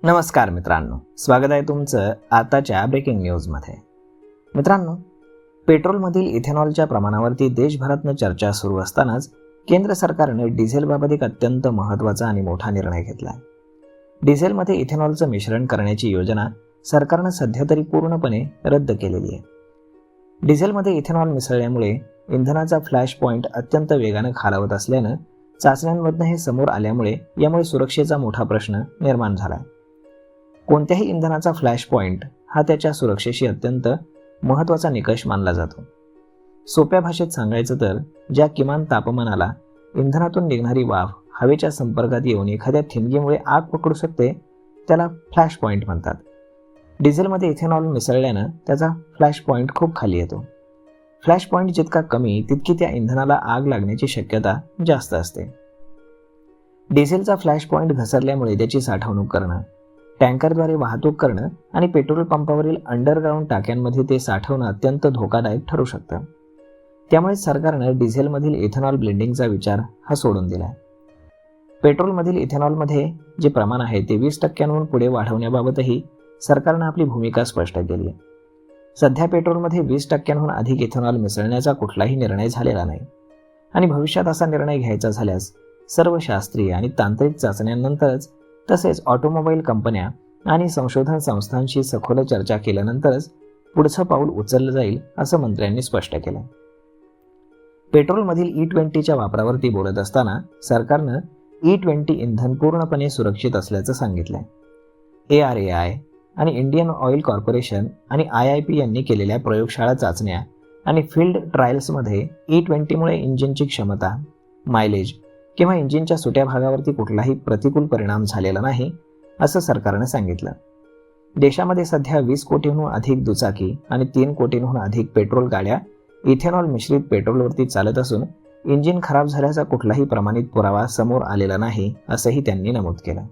नमस्कार मित्रांनो, स्वागत आहे तुमचं आताच्या ब्रेकिंग न्यूजमध्ये. मित्रांनो, पेट्रोलमधील इथेनॉलच्या प्रमाणावरती देशभरातनं चर्चा सुरू असतानाच केंद्र सरकारने डिझेलबाबत एक अत्यंत महत्त्वाचा आणि मोठा निर्णय घेतला आहे. डिझेलमध्ये इथेनॉलचं मिश्रण करण्याची योजना सरकारनं सध्या तरी पूर्णपणे रद्द केलेली आहे. डिझेलमध्ये इथेनॉल मिसळल्यामुळे इंधनाचा फ्लॅश पॉईंट अत्यंत वेगानं खालावत असल्यानं चाचण्यांमधनं हे समोर आल्यामुळे यामुळे सुरक्षेचा मोठा प्रश्न निर्माण झाला आहे. कोणत्याही इंधनाचा फ्लॅश पॉईंट हा त्याच्या सुरक्षेशी अत्यंत महत्त्वाचा निकष मानला जातो. सोप्या भाषेत सांगायचं तर ज्या किमान तापमानाला इंधनातून निघणारी वाफ हवेच्या संपर्कात येऊन एखाद्या ठिणगीमुळे आग पकडू शकते त्याला फ्लॅश पॉईंट म्हणतात. डिझेलमध्ये इथेनॉल मिसळल्यानं त्याचा फ्लॅश पॉईंट खूप खाली येतो. फ्लॅश पॉईंट जितका कमी तितकी त्या इंधनाला आग लागण्याची शक्यता जास्त असते. डिझेलचा फ्लॅश पॉईंट घसरल्यामुळे त्याची साठवणूक करणं, टँकरद्वारे वाहतूक करणं आणि पेट्रोल पंपावरील अंडरग्राऊंड टाक्यांमध्ये ते साठवणं अत्यंत धोकादायक ठरू शकतं. त्यामुळे सरकारनं डिझेलमधील इथेनॉल ब्लेंडिंगचा विचार हा सोडून दिला आहे. पेट्रोलमधील इथेनॉलमध्ये जे प्रमाण आहे ते 20% पुढे वाढवण्याबाबतही सरकारनं आपली भूमिका स्पष्ट केली आहे. सध्या पेट्रोलमध्ये 20% अधिक इथेनॉल मिसळण्याचा कुठलाही निर्णय झालेला नाही आणि भविष्यात असा निर्णय घ्यायचा झाल्यास सर्व शास्त्रीय आणि तांत्रिक चाचण्यांनंतरच तसेच ऑटोमोबाईल कंपन्या आणि संशोधन संस्थांशी सखोल चर्चा केल्यानंतरच पुढचं पाऊल उचललं जाईल असं मंत्र्यांनी स्पष्ट केलं. पेट्रोलमधील E20च्या वापरावरती बोलत असताना सरकारनं E20 इंधन पूर्णपणे सुरक्षित असल्याचं सांगितलंय. ARAI आणि इंडियन ऑइल कॉर्पोरेशन आणि IIP यांनी केलेल्या प्रयोगशाळा चाचण्या आणि फील्ड ट्रायल्समध्ये E20मुळे इंजिनची क्षमता, मायलेज किंवा इंजिनच्या सुट्या भागावरती कुठलाही प्रतिकूल परिणाम झालेला नाही असं सरकारने सांगितलं. देशामध्ये सध्या 20 कोटींहून अधिक दुचाकी आणि 3 कोटींहून अधिक पेट्रोल गाड्या इथेनॉल मिश्रित पेट्रोलवरती चालत असून इंजिन खराब झाल्याचा कुठलाही प्रमाणित पुरावा समोर आलेला नाही असंही त्यांनी नमूद केलं.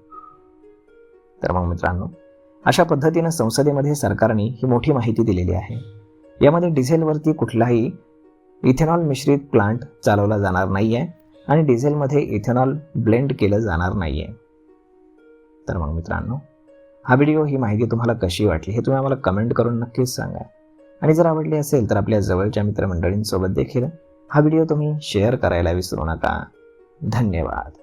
तर मग मित्रांनो, अशा पद्धतीनं संसदेमध्ये सरकारने ही मोठी माहिती दिलेली आहे. यामध्ये डिझेलवरती कुठलाही इथेनॉल मिश्रित प्लांट चालवला जाणार नाही आहे आणि डिझेलमध्ये इथेनॉल ब्लेंड केलं जाणार नाही आहे. तर मग मित्रांनो, हा व्हिडिओ, ही माहिती तुम्हाला कशी वाटली हे तुम्ही आम्हाला कमेंट करून नक्कीच सांगा. आणि जर आवडली असेल तर आपल्या जवळच्या मित्रमंडळींसोबत देखील हा व्हिडिओ तुम्ही शेअर करायला विसरू नका. धन्यवाद.